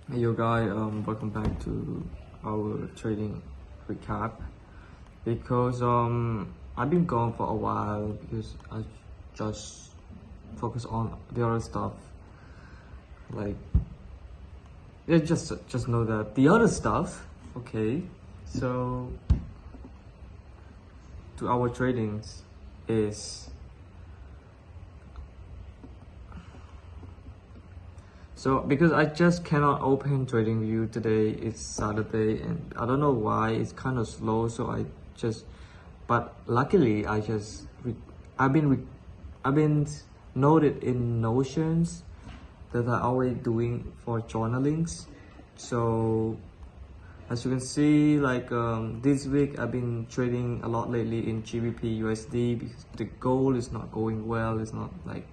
Hey yo guys, welcome back to our trading recap. Because I've been gone for a while because I just focus on the other stuff. Like yeah, just know that the other stuff. Okay, so to our tradings is. So because I just cannot open TradingView today, it's Saturday and I don't know why it's kind of slow. So but luckily I've been noted in Notions that I always doing for journalings. So as you can see, like this week I've been trading a lot lately in GBPUSD because the gold is not going well. It's not like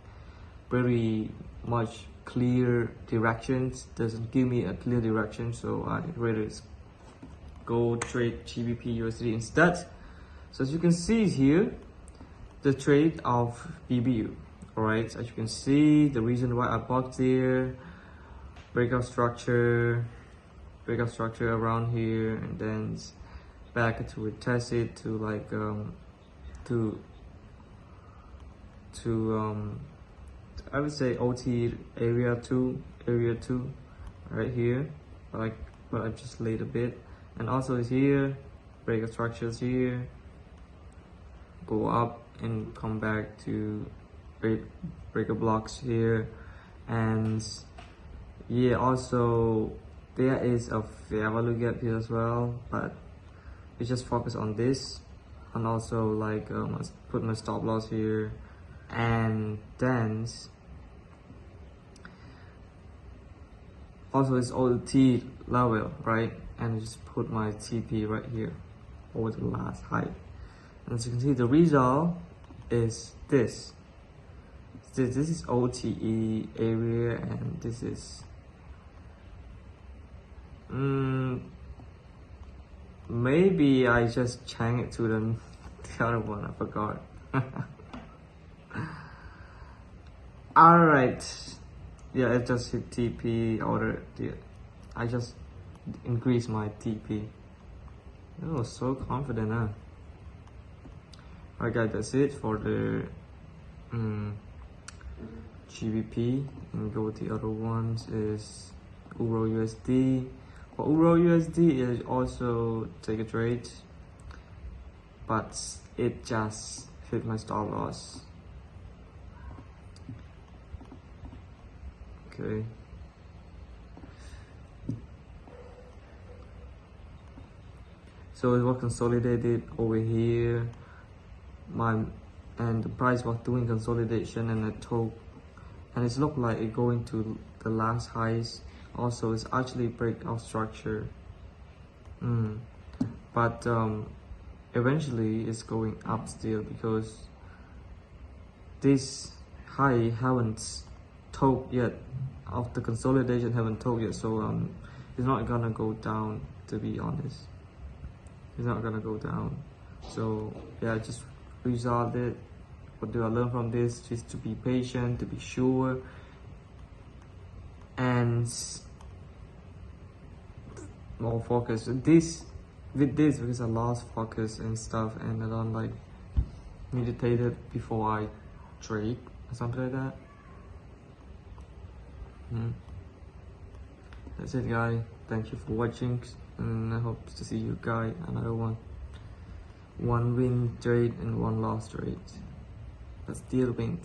very much clear directions, doesn't give me a clear direction, so I rather go trade GBPUSD instead. So as you can see here, the trade of BBU. Alright, as you can see, the reason why I bought there, breakout structure around here, and then back to retest it to like I would say OT area two right here, but I just laid a bit, and also is here, breakout structures here, go up and come back to breaker blocks here, and yeah, also there is a fair value gap here as well, but we just focus on this, and also like let's put my stop loss here, and then also it's OT level, right? And just put my TP right here over the last high. And as you can see, the result is this. This is OTE area, and this is maybe I just changed it to the other one. I forgot. All right. Yeah, it just hit TP order. I just increased my TP. I was so confident, huh? Alright guys, that's it for the GBP. And go with the other ones is EURUSD. For EURUSD, it also take a trade, but it just hit my stop loss. Okay. So it was consolidated over here. And the price was doing consolidation, and it looked like it going to the last highs. Also, it's actually breakout structure. But eventually it's going up still because this high haven't told yet, of the consolidation haven't told yet, so it's not gonna go down, to be honest. It's not gonna go down. So yeah, just resolve it. What do I learn from this? Just to be patient, to be sure, and more focus with this because I lost focus and stuff, and I don't like meditated before I trade or something like that. That's it guys, thank you for watching, and I hope to see you guys another one win trade and one loss trade, but still win.